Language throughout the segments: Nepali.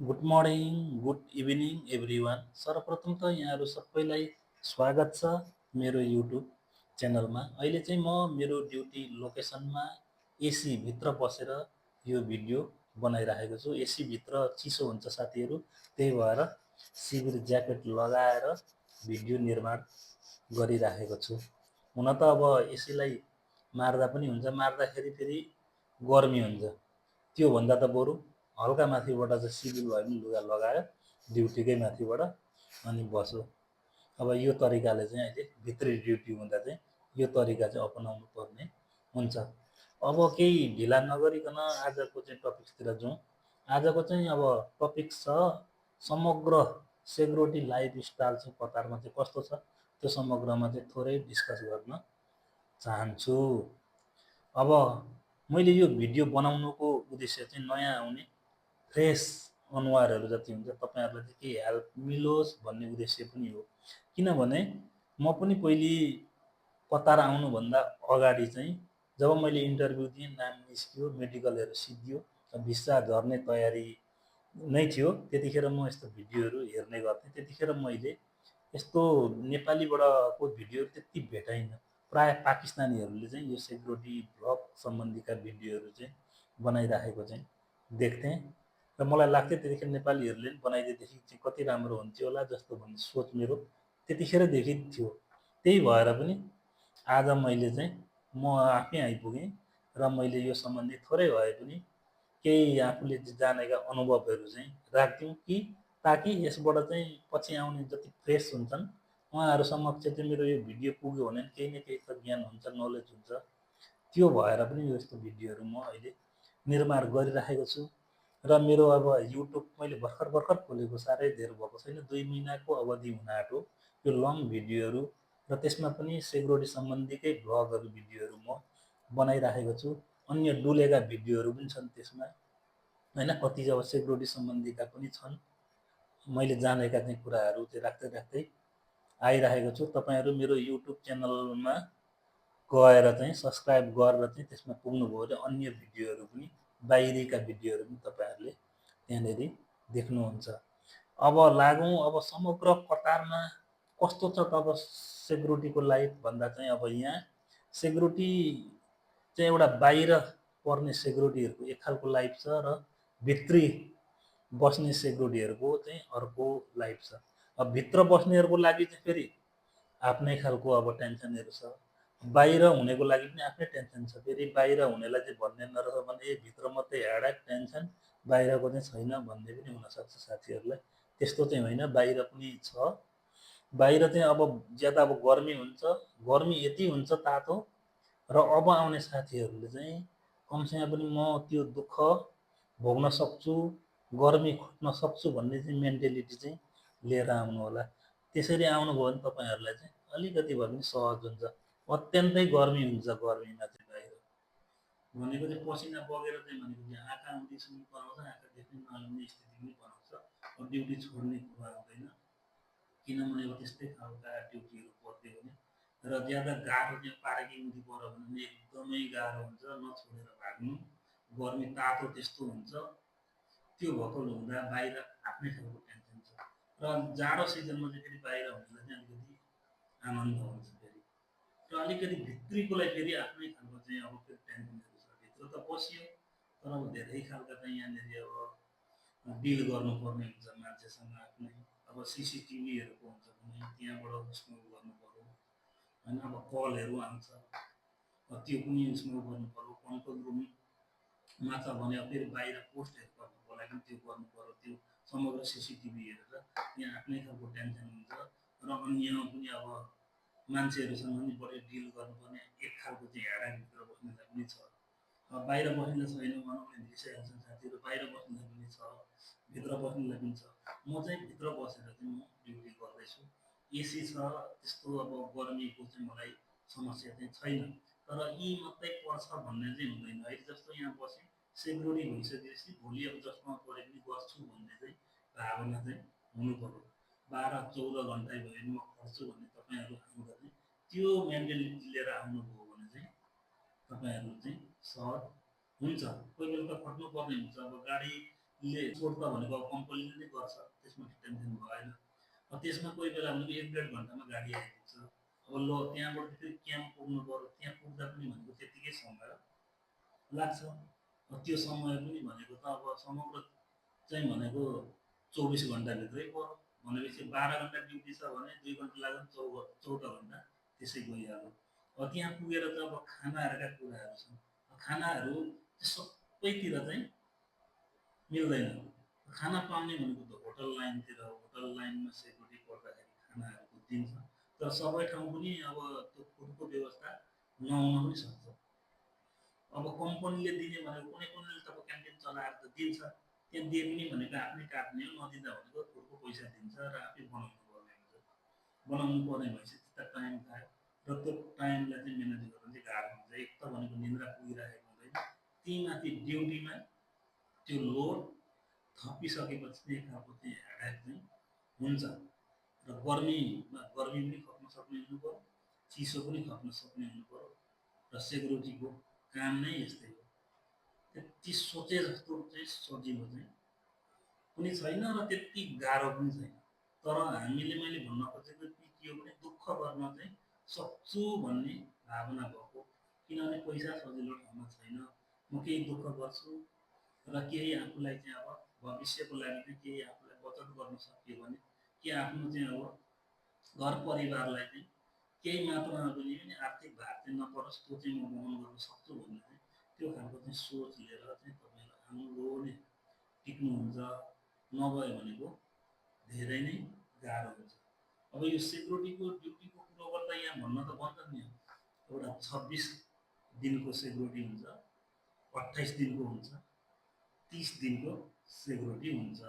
Good morning, good evening everyone. सर्वप्रथम त यहाँहरू सबैलाई स्वागत छ मेरो युट्युब च्यानलमा। अहिले चाहिँ म मेरो ड्युटी लोकेसनमा एसीभित्र बसेर यो भिडियो बनाइरहेको छु। एसीभित्र चिसो हुन्छ साथीहरू, त्यही भएर शिविर ज्याकेट लगाएर भिडियो निर्माण गरिरहेको छु। हुन त अब एसीलाई मार्दा पनि हुन्छ, मार्दाखेरि फेरि गर्मी हुन्छ। त्योभन्दा त बरु हल्का माथिबाट चाहिँ सिभिल भए पनि लुगा लगायो ड्युटीकै माथिबाट अनि बस्यो। अब यो तरिकाले चाहिँ अहिले भित्री ड्युटी हुँदा चाहिँ यो तरिका चाहिँ अपनाउनु पर्ने हुन्छ। अब केही ढिला नगरिकन आजको चाहिँ टपिक्सतिर जाउँ। आजको चाहिँ अब टपिक छ समग्र सेक्युरिटी लाइफस्टाइल चाहिँ कतारमा चाहिँ कस्तो छ, त्यो समग्रमा चाहिँ थोरै डिस्कस गर्न चाहन्छु। अब मैले यो भिडियो बनाउनुको उद्देश्य चाहिँ नयाँ आउने फ्रेस अनुहारहरू जति हुन्छ तपाईँहरूलाई चाहिँ केही हेल्प मिलोस् भन्ने उद्देश्य पनि हो। किनभने म पनि पहिले कतार आउनुभन्दा अगाडि चाहिँ जब मैले इन्टरभ्यू दिएँ, नाम निस्कियो, मेडिकलहरू सिद्धियो, भिसा झर्ने तयारी नै थियो, त्यतिखेर म यस्तो भिडियोहरू हेर्ने गर्थेँ। त्यतिखेर मैले यस्तो नेपालीबाटको भिडियोहरू त्यति भेटाइनँ। प्राय पाकिस्तानीहरूले चाहिँ यो सेक्युरिटी भ्लग सम्बन्धीका भिडियोहरू चाहिँ बनाइराखेको चाहिँ देख्थेँ र मलाई लाग्थ्यो त्यतिखेर नेपालीहरूले पनि बनाइदिएदेखि चाहिँ कति राम्रो हुन्थ्यो होला जस्तो भन्ने सोच मेरो त्यतिखेरदेखि थियो। त्यही भएर पनि आज मैले चाहिँ म आफै आइपुगेँ र मैले यो सम्बन्धी थोरै भए पनि केही आफूले जानेका अनुभवहरू चाहिँ राखिदिउँ कि ताकि यसबाट चाहिँ पछि आउने जति फ्रेस हुन्छन् उहाँहरू समक्ष चाहिँ मेरो यो भिडियो पुग्यो भने केही न केही त ज्ञान हुन्छ, नलेज हुन्छ। त्यो भएर पनि यस्तो भिडियोहरू म अहिले निर्माण गरिराखेको छु। र मेरो अब युट्युब मैले भर्खर भर्खर खोलेको, साह्रै धेर भएको छैन, 2 महिनाको अवधि हुन आँट्यो। यो लङ भिडियोहरू र त्यसमा पनि सेक्युरिटी सम्बन्धीकै भ्लगहरू भिडियोहरू म बनाइराखेको छु। अन्य डुलेका भिडियोहरू पनि छन् त्यसमा, होइन, कति अब सेक्युरिटी सम्बन्धीका पनि छन्। मैले जानेका चाहिँ कुराहरू चाहिँ राख्दै राख्दै आइरहेको छु। तपाईँहरू मेरो युट्युब च्यानलमा गएर चाहिँ सब्सक्राइब गरेर चाहिँ त्यसमा पुग्नुभयो भने अन्य भिडियोहरू पनि, बाहिरीका भिडियोहरू पनि तपाईँहरूले त्यहाँनिर देख्नुहुन्छ। अब लागौँ अब समग्र कतारमा कस्तो छ त अब सेक्युरिटीको लाइफ भन्दा चाहिँ अब यहाँ सेक्युरिटी चाहिँ एउटा बाहिर पर्ने सेक्युरिटीहरूको एक खालको लाइफ छ र भित्री बस्ने सेक्युरिटीहरूको चाहिँ अर्को लाइफ छ। अब भित्र बस्नेहरूको लागि चाहिँ फेरि आफ्नै खालको अब टेन्सनहरू छ, बाहिर हुनेको लागि पनि आफ्नै टेन्सन छ। फेरि बाहिर हुनेलाई चाहिँ भन्ने नरहेछ भने ए भित्र मात्रै हेडेक टेन्सन, बाहिरको चाहिँ छैन भन्ने पनि हुनसक्छ साथीहरूलाई। त्यस्तो चाहिँ होइन, बाहिर पनि छ। बाहिर चाहिँ अब ज्यादा अब गर्मी हुन्छ, गर्मी यति हुन्छ तातो, र अब आउने साथीहरूले चाहिँ कमसेमा पनि म त्यो दुःख भोग्न सक्छु, गर्मी खोज्न सक्छु भन्ने चाहिँ मेन्टालिटी चाहिँ लिएर आउनु होला। त्यसरी आउनुभयो भने तपाईँहरूलाई चाहिँ अलिकति भए पनि सहज हुन्छ। अत्यन्तै गर्मी हुन्छ गर्मीमा चाहिँ बाहिर भनेको चाहिँ पसिना बगेर चाहिँ भनेको चाहिँ आँखा आउँदैसम्म बनाउँछ, आँखा देख्नै नहुने स्थिति पनि बनाउँछ। अब ड्युटी छोड्ने कुरा हुँदैन, किनभने अब त्यस्तै खालका ड्युटीहरू पर्थ्यो भने। र ज्यादा गाह्रो चाहिँ पार्किङदेखि पऱ्यो भने एकदमै गाह्रो हुन्छ, नछोडेर भाग्नु। गर्मी तातो त्यस्तो हुन्छ, त्यो भएको हुँदा बाहिर आफ्नै खालको टेन्सन छ। र जाडो सिजनमा चाहिँ फेरि बाहिर हुँदा चाहिँ अलिकति आनन्द हुन्छ फेरि। र अलिकति भित्रीकोलाई फेरि आफ्नै खालको चाहिँ अब फेरि टेन्सनहरू छ। भित्र त बसियो तर अब धेरै खालका चाहिँ यहाँनिर अब डिल गर्नुपर्ने हुन्छ मान्छेसँग आफ्नै। अब सिसिटिभीहरूको हुन्छ भने त्यहाँबाट उसमा गर्नु पऱ्यो, होइन। अब कलहरू आउँछ, त्यो पनि उसमा गर्नु पऱ्यो। कन्ट्रोल रुममा छ भने फेरि बाहिर पोस्टहरू गर्नुको लागि त्यो गर्नु पऱ्यो। त्यो समग्र सिसिटिभी हेरेर त्यहाँ आफ्नै खालको टेन्सन हुन्छ। र अन्य पनि अब मान्छेहरूसँग पनि बढी डिल गर्नुपर्ने एक खालको चाहिँ हेडाकभित्र बस्नेलाई पनि छ। बाहिर बस्नेलाई छैन भनौँ भने बिर्सिहाल्छन् साथीहरू, बाहिर बस्नेलाई पनि छ, भित्र बस्नेलाई पनि छ। म चाहिँ भित्र बसेर चाहिँ म ड्युटी गर्दैछु। एसी छ, त्यस्तो अब गर्मीको चाहिँ मलाई समस्या चाहिँ छैन। तर यी मात्रै पर्छ भन्ने चाहिँ हुँदैन। अहिले जस्तो यहाँ बसेँ, सेक्युरिटी भइसकेपछि भोलि अब जसमा परे पनि गर्छु भन्ने चाहिँ भावना चाहिँ हुनु पऱ्यो। 12-14 घन्टै भए पनि म खट्छु भन्ने तपाईँहरू आउँदा चाहिँ त्यो मेन्टालिटी लिएर आउनुभयो भने चाहिँ तपाईँहरू चाहिँ सहज हुन्छ। कोही बेला त खट्नुपर्ने हुन्छ। अब गाडी त भनेको अब कम्पनीले नै गर्छ, त्यसमा टेन्सन भएन। त्यसमा कोही बेला भनेको 1-1.5 घन्टामा गाडी आइपुग्छ। अब ल त्यहाँबाट फेरि क्याम्प पुग्नु पर्यो, त्यहाँ पुग्दा पनि भनेको त्यतिकै समय लाग्छ। त्यो समय पनि भनेको त अब समग्र चाहिँ भनेको 24 घन्टाभित्रै पर्यो। भनेपछि 12 घन्टा ड्युटी छ भने 2 घन्टा लाग्यो भने 14 घन्टा त्यसै गइहाल्यो। त्यहाँ पुगेर त अब खानाहरूका कुराहरू छन्। खानाहरू सबैतिर चाहिँ मिल्दैन। खाना पाउने भनेको त होटल लाइनतिर हो। होटल लाइनमा सेक्युरिटी पर्दाखेरि खानाहरूको दिन्छ। तर सबै ठाउँ पनि अब त्यो फुडको व्यवस्था नहुन पनि सक्छ। अब कम्पनीले दिने भनेको कुनै कुनैले त अब क्यान्टिन चलाएर त दिन्छ। त्यहाँ दिए पनि भनेको आफ्नै काट्ने हो, नदिँदा भनेको फुडको पैसा दिन्छ र आफै बनाउनु पर्ने हुन्छ। बनाउनु पर्ने भएपछि त्यता टाइम खायो र त्यो टाइमलाई चाहिँ म्यानेज गर्न चाहिँ गाह्रो हुन्छ। एक त भनेको निद्रा पुगिरहेको हुँदैन, तीमाथि ड्युटीमा त्यो लोड थपिसकेपछि चाहिँ एक खालको चाहिँ हेडेक चाहिँ हुन्छ। र गर्मीमा गर्मी पनि खप्न सक्ने हुनु पऱ्यो, चिसो पनि खप्न सक्ने हुनु पऱ्यो र सेक्युरिटीको काम नै यस्तै हो। त्यति सोचे जस्तो चाहिँ सजिलो चाहिँ पनि छैन र त्यति गाह्रो पनि छैन। तर मैले भन्न खोजेको के हो भने दुःख गर्न चाहिँ सक्छु भन्ने भावना भएको। किनभने पैसा सजिलो ठाउँमा छैन। म केही दुःख गर्छु र केही आफूलाई चाहिँ अब भविष्यको लागि चाहिँ केही आफूलाई बचत गर्न सकियो भने कि आफ्नो चाहिँ अब घर परिवारलाई चाहिँ केही मात्रामा पनि आर्थिक भार चाहिँ नपरोस्, त्यो चाहिँ म वहन गर्न सक्छु भन्ने चाहिँ त्यो खालको चाहिँ सोच लिएर चाहिँ तपाईँहरू आउनुभयो भने टिक्नुहुन्छ, नभए भनेको धेरै नै गाह्रो हुन्छ। अब यो सेक्युरिटीको ड्युटीको कुरो गर्दा यहाँ भन्न त भन्छ नि, एउटा 26 दिनको सेक्युरिटी हुन्छ, 28 दिनको हुन्छ, 30 दिनको सेक्युरिटी हुन्छ।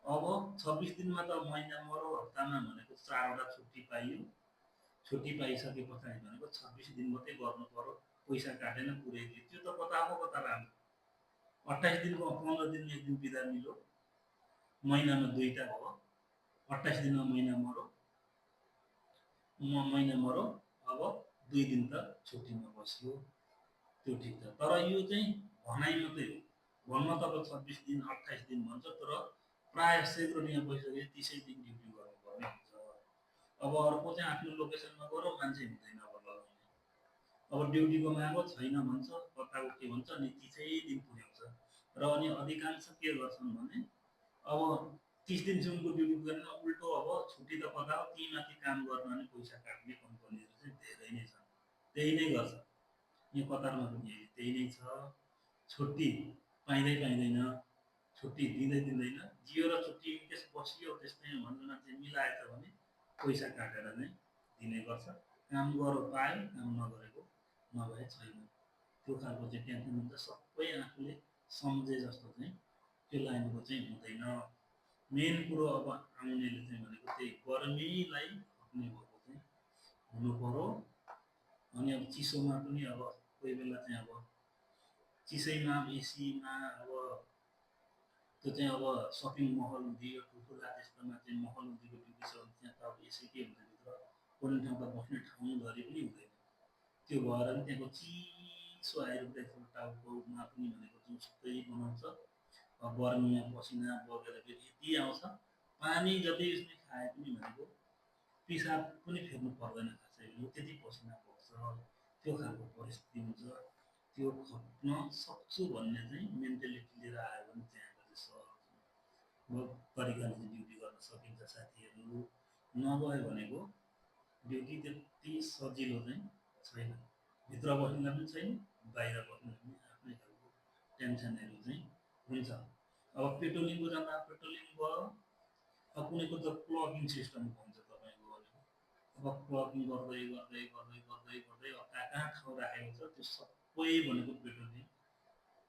अब 26 दिनमा त महिना मरौ हप्तामा भनेको 4वटा छुट्टी पाइयो। छुट्टी पाइसके पछाडि भनेको 26 दिन मात्रै गर्नु पर्यो, पैसा काटेन पुरै दियो। त्यो त कता हो कता राम्रो। 28 दिनको 15 दिन 1 दिन बिदा मिल्यो, महिनामा 2टा भयो, 28 दिनमा महिना मरौ, अब 2 दिन त छुट्टीमा बस्यो, त्यो ठिक छ। तर यो चाहिँ भनाइ मात्रै हो। भन्न त अब 26 दिन 28 दिन भन्छ, तर प्रायः सेक्युरिटीमा बसिसकेपछि 30 दिन ड्युटी गर्नुपर्ने हुन्छ। अब अर्को चाहिँ आफ्नो लोकेसनमा गएर मान्छे हुँदैन अब लगाउने। अब ड्युटीको मागो छैन भन्छ, कताको के भन्छ, अनि 30 दिन पुर्याउँछ। र अनि अधिकांश के गर्छन् भने अब 30 दिनसम्मको ड्युटी गरेन, उल्टो अब छुट्टी त कता हो, तीमाथि काम गर्न अनि पैसा काट्ने कम्पनीहरू चाहिँ धेरै नै छन्। त्यही नै गर्छ। यहाँ कतारमा पनि त्यही नै छ। छुट्टी पाइँदैन, छुट्टी दिँदैन। जियो र छुट्टी इनकेस बसियो त्यस्तै भन्नुमा चाहिँ मिलाएछ भने पैसा काटेर नै दिने गर्छ। काम गरो पायो, काम नगरेको नभए छैन। त्यो खालको चाहिँ टेन्सन हुन्छ। सबै आफूले सम्झे जस्तो चाहिँ त्यो लाइनको चाहिँ हुँदैन। मेन कुरो अब आउनेले चाहिँ भनेको त्यही गर्मीलाई खप्ने भएको चाहिँ हुनु पर्यो। अनि अब चिसोमा पनि अब कोही बेला चाहिँ अब चिसैमा एसीमा अब त्यो चाहिँ अब सपिङ महल हुन्थ्यो, ठुल्ठुला त्यस्तोमा चाहिँ महल हुन्थ्यो, ड्युटी छ भने त्यहाँ त अब एसी के हुन्छ भित्र, कुनै ठाउँमा बस्ने ठाउँधरि पनि हुँदैन। त्यो भएर पनि त्यहाँको चिसो आइरहेको टाउकोमा पनि भनेको जुस्तै बनाउँछ। गर्मीमा पसिना बगेर फेरि यति आउँछ, पानी जति उसले खाए पनि भनेको पिसाब पनि फेर्नु पर्दैन खासै, त्यति पसिना बग्छ। त्यो खालको परिस्थिति हुन्छ। त्यो खप्न सक्छु भन्ने चाहिँ मेन्टालिटी लिएर आयो भने त्यहाँको चाहिँ सहज तरिकाले चाहिँ ड्युटी गर्न सकिन्छ साथीहरू। नभए भनेको ड्युटी त्यति सजिलो चाहिँ छैन। भित्र बस्नुलाई पनि छैन, बाहिर बस्नुलाई पनि आफ्नै खालको टेन्सनहरू चाहिँ हुन्छ। अब पेट्रोलिङको जाँदा पेट्रोलिङ भयो, अब कुनैको त प्लगिङ सिस्टम भन्छ तपाईँको भनेको। अब प्लगिङ गर्दै अब कहाँ ठाउँ राखेको छ त्यो सबै भनेको पेट्रोलिङ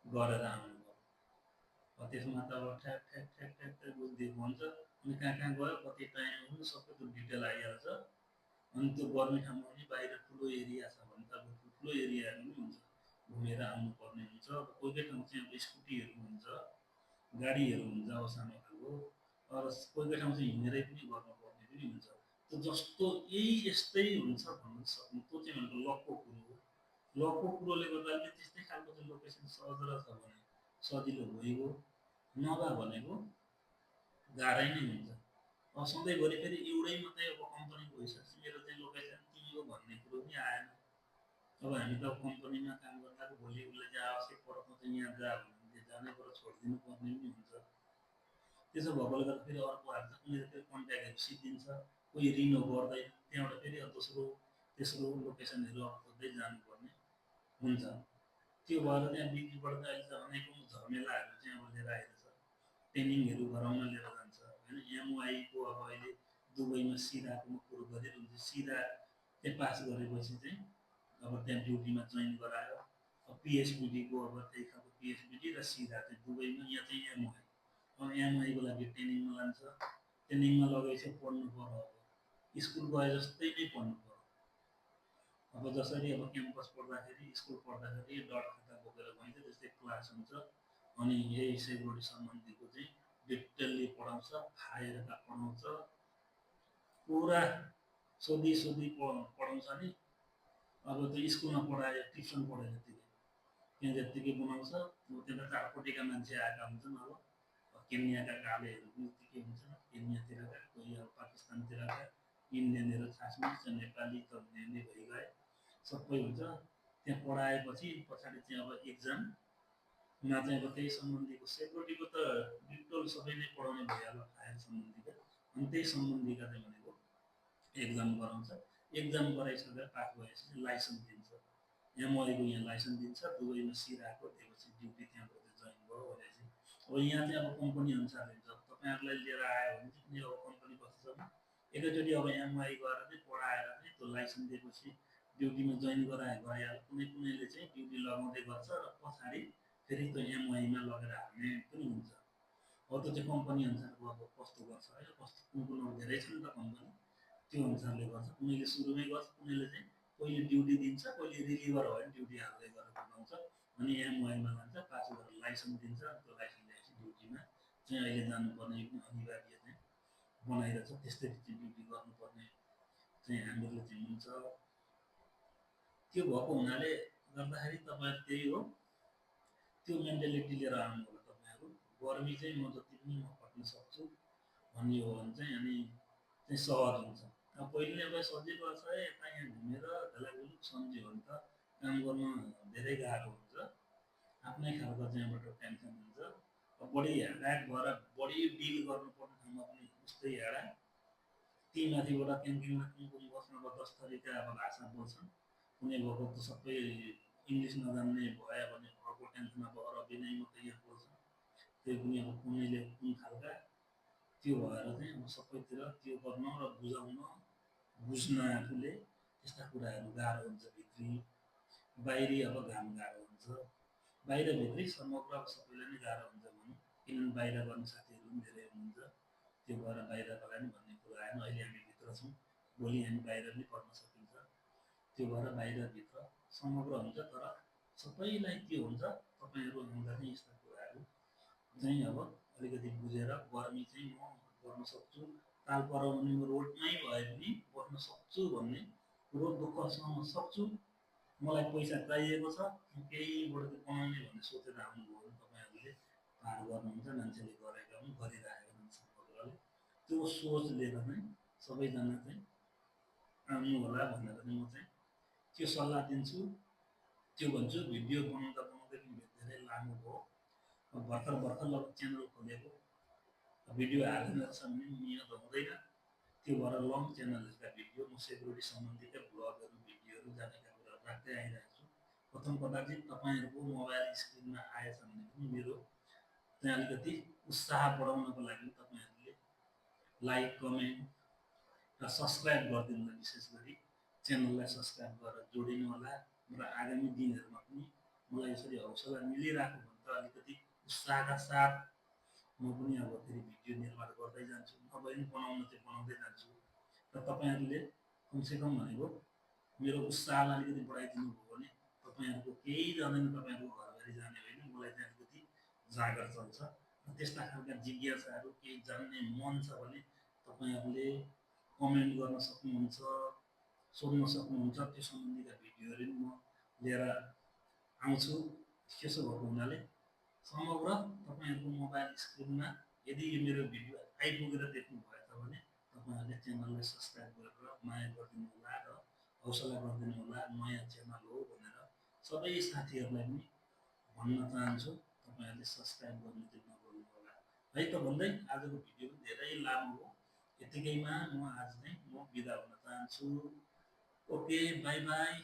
गरेर आउनु पर्यो। त्यसमा त अब ठ्याक ठ्याक ठ्याक ठ्याक ठ्याक बुझिदिएको हुन्छ। अनि कहाँ गयो, कति टाइम हुन्छ, सबै त्यो डिटेल आइहाल्छ। अनि त्यो गर्ने ठाउँमा पनि बाहिर ठुलो एरिया छ भने त अब ठुलो एरियाहरू पनि हुन्छ, घुमेर आउनुपर्ने हुन्छ। कोही कोही ठाउँ चाहिँ अब स्कुटीहरू हुन्छ, गाडीहरू हुन्छ अब सानो खालको। र कोही कोही ठाउँ चाहिँ हिँडेरै पनि गर्नुपर्ने पनि हुन्छ। त्यो जस्तो यस्तै हुन्छ भन्नु सक्नु, त्यो चाहिँ भनेको लकको कुरो हो। लकको कुरोले गर्दा त्यस्तै खालको चाहिँ लोकेसन सर्च छ भने सजिलो भइगयो। नभए भनेको गाह्रै नै हुन्छ। सधैँभरि फेरि एउटै मात्रै अब कम्पनी भइसकेपछि मेरो चाहिँ लोकेसन तिम्रो भन्ने कुरो पनि आएन। अब हामी त कम्पनीमा काम गर्दाको भोलि उसले चाहिँ आवश्यक परेको चाहिँ यहाँ जा भने जानै पर्यो, छोडिदिनु पर्ने पनि हुन्छ। त्यसो भएकोले गर्दा फेरि अर्को हाल्छ, उनीहरूले फेरि कन्ट्याक्टहरू सिद्धिन्छ, कोही रिन्यु गर्दैन, त्यहाँबाट फेरि दोस्रो तेस्रो लोकेसनहरू अब खोज्दै जानुपर्ने हुन्छ। त्यो भएर त्यहाँ बिचबाट चाहिँ अहिले चाहिँ अनेकौँ झमेलाहरू चाहिँ अब लिएर आएको छ। ट्रेनिङहरू गराउन लिएर जान्छ होइन। एमओआईको अब अहिले दुबईमा सिराको म कुरो गरिरहन्छु, सिरा चाहिँ पास गरेपछि चाहिँ अब त्यहाँ ड्युटीमा जोइन गरायो। अब पिएचबिडीको अब त्यही खालको पिएचबिडी र सिरा चाहिँ दुबईमा, यहाँ चाहिँ एमओआई। अब एमओआईको लागि ट्रेनिङमा लान्छ, ट्रेनिङमा लगेपछि पढ्नु पर्यो। अब स्कुल गए जस्तै नै पढ्नु पर्यो। अब जसरी अब क्याम्पस पढ्दाखेरि स्कुल पढ्दाखेरि डट खाता बोकेर गइन्छ त्यस्तै क्लास हुन्छ। अनि यही सेक्युरिटी सम्बन्धीको चाहिँ डिटेलली पढाउँछ, खाएर पढाउँछ, पुरा सोधी सोधी पढाउँछ नि। अब त्यो स्कुलमा पढाए ट्युसन पढाए जत्तिकै त्यहाँ जत्तिकै बनाउँछ। त्यता चारपट्टिका मान्छे आएका हुन्छन्। अब केन्याका कालेहरू पनि उत्तिकै हुन्छन्, केन्यातिरका, कोही अब पाकिस्तानतिरका, इन्डियनहरू खासमा चाहिँ नेपाली त हुने नै भइगए, सबै हुन्छ। त्यहाँ पढाएपछि पछाडि चाहिँ अब एक्जाममा चाहिँ अब त्यही सम्बन्धीको सेक्युरिटीको त डिटेल सबै नै पढाउने भइहाल्यो, फायर सम्बन्धीका। अनि त्यही सम्बन्धीका चाहिँ भनेको एक्जाम गराउँछ। एक्जाम गराइसकेर पास भएपछि लाइसेन्स दिन्छ। एमओआईको यहाँ लाइसेन्स दिन्छ, दुबईमा सिराको दिएपछि ड्युटी त्यहाँ गएर जोइन भयो भनेपछि अब यहाँ चाहिँ अब कम्पनी अनुसार हुन्छ। तपाईँहरूलाई लिएर आयो भने चाहिँ कुनै अब कम्पनी कस्तो छ, एकैचोटि अब एमओआई गएर चाहिँ पढाएर चाहिँ त्यो लाइसेन्स दिएपछि ड्युटीमा जोइन गराइहाल्यो। कुनै कुनैले चाहिँ ड्युटी लगाउँदै गर्छ र पछाडि फेरि त्यो एमओआईमा लगेर हाल्ने पनि हुन्छ। अब त्यो चाहिँ कम्पनी अनुसारको अब कस्तो गर्छ है, कस्तो कुन कुन अब धेरै छ नि त कम्पनी, त्यो अनुसारले गर्छ। कुनैले सुरुमै गर्छ, कुनैले चाहिँ पहिले ड्युटी दिन्छ, पहिले रिलिभर भयो भने ड्युटी हाल्दै गरेर बुझाउँछ। अनि एमओआईमा लान्छ, पास गरेर लाइसेन्स दिन्छ। त्यो लाइसेन्स ल्याएपछि ड्युटीमा चाहिँ अहिले जानुपर्ने एकदम अनिवार्य चाहिँ बनाइरहेछ। त्यस्तै चाहिँ ड्युटी गर्नुपर्ने चाहिँ हामीहरूले चाहिँ हुन्छ। त्यो भएको हुनाले गर्दाखेरि तपाईँहरू त्यही हो, त्यो मेन्टालिटी लिएर आउनु होला तपाईँहरू। गर्मी चाहिँ म जति पनि म खट्न सक्छु भन्ने हो भने चाहिँ अनि चाहिँ सहज हुन्छ। अब पहिले अब सजिलो छ है, यता यहाँ घुमेर ढलागुलुक सम्झ्यो भने त काम गर्नु धेरै गाह्रो हुन्छ। आफ्नै खालको चाहिँ एउटा टेन्सन हुन्छ। अब बढी ह्याडाक भएर बढी डिल गर्नुपर्ने ठाउँमा पनि उस्तै ह्याडाक। ती माथिबाट क्याम्पिङमा कुन कुन बस्न अब 10 थरीका अब भाषा बोल्छन्। कुनै भएको त सबै इङ्ग्लिस नजान्ने भयो भने अर्को टेन्सन, अब अरबी नै मात्रै यहाँ बोल्छन्। त्यो पनि अब कुनैले कुन खालका, त्यो भएर चाहिँ अब सबैतिर त्यो गर्न र बुझाउन, बुझ्न आफूले त्यस्ता कुराहरू गाह्रो हुन्छ भित्री। बाहिरी अब घाम गाह्रो हुन्छ। बाहिर भित्री समग्र अब सबैलाई नै गाह्रो हुन्छ भनौँ। किनभने बाहिर गर्ने साथीहरू पनि धेरै हुनुहुन्छ। त्यो भएर बाहिरका लागि भन्ने कुरो आएन। अहिले हामी भित्र छौँ, भोलि हामी बाहिर पनि पढ्न सकिन्छ। त्यो भएर बाहिरभित्र समग्र हुन्छ। तर सबैलाई के हुन्छ, तपाईँहरू आउँदा चाहिँ यस्ता कुराहरू चाहिँ अब अलिकति बुझेर गर्मी चाहिँ म गर्न सक्छु, ताल पऱ्यो भने म रोडमै भए पनि बस्न सक्छु भन्ने कुरो, दुःख सहन सक्छु, मलाई पैसा चाहिएको छ, म केहीबाट चाहिँ कमाउने भन्ने सोचेर आउनुभयो भने तपाईँहरूले पार गर्नुहुन्छ। मान्छेले गरेका पनि गरिरहेका छन् समग्रले। त्यो सोच लिएर नै सबैजना चाहिँ आउनु होला भनेर चाहिँ म चाहिँ त्यो सल्लाह दिन्छु। त्यो भन्छु। भिडियो बनाउँदा बनाउँदै पनि धेरै लामो भयो। भर्खर भर्खर अब च्यानल खोलेको, भिडियो हाल्दैन रहेछ भने मिहिनेत हुँदैन। त्यो भएर लङ च्यानलहरूका भिडियो म सेक्युरिटी सम्बन्धीका भ्लगहरू, भिडियोहरू, जानेका कुराहरू राख्दै आइरहेको छु। प्रथम कदाचित तपाईँहरूको मोबाइल स्क्रिनमा आएछ भने पनि मेरो चाहिँ अलिकति उत्साह बढाउनको लागि तपाईँहरूले लाइक, कमेन्ट र सब्सक्राइब गरिदिनु होला। विशेष गरी च्यानललाई सब्सक्राइब गरेर जोडिनु होला। र आगामी दिनहरूमा पनि मलाई यसरी हौसला मिलिरहेको भने त अलिकति उत्साहका साथ म पनि अब फेरि भिडियो निर्माण गर्दै जान्छु। नभए पनि बनाउन चाहिँ बनाउँदै जान्छु। र तपाईँहरूले कमसेकम भनेको मेरो उत्साहलाई अलिकति बढाइदिनु भयो भने तपाईँहरूको केही जाँदैन, तपाईँहरूको घरभरि जाने होइन, मलाई चाहिँ अलिकति जागर चल्छ। र त्यस्ता खालका जिज्ञासाहरू केही जान्ने मन छ भने तपाईँहरूले कमेन्ट गर्न सक्नुहुन्छ, सोध्न सक्नुहुन्छ। त्यो सम्बन्धीका भिडियोहरू पनि म लिएर आउँछु। त्यसो भएको हुनाले समग्र तपाईँहरूको मोबाइल स्क्रिनमा यदि यो मेरो भिडियो आइपुगेर देख्नुभएछ भने तपाईँहरूले च्यानललाई सब्सक्राइब गरेर माया गरिदिनु होला र हौसला गरिदिनु होला, नयाँ च्यानल हो भनेर सबै साथीहरूलाई पनि भन्न चाहन्छु तपाईँहरूले सब्सक्राइब गर्नु चाहिँ नभुल्नु होला है त भन्दै आजको भिडियो पनि धेरै लामो हो। यतिकैमा म आज चाहिँ बिदा हुन चाहन्छु। Okay, by by.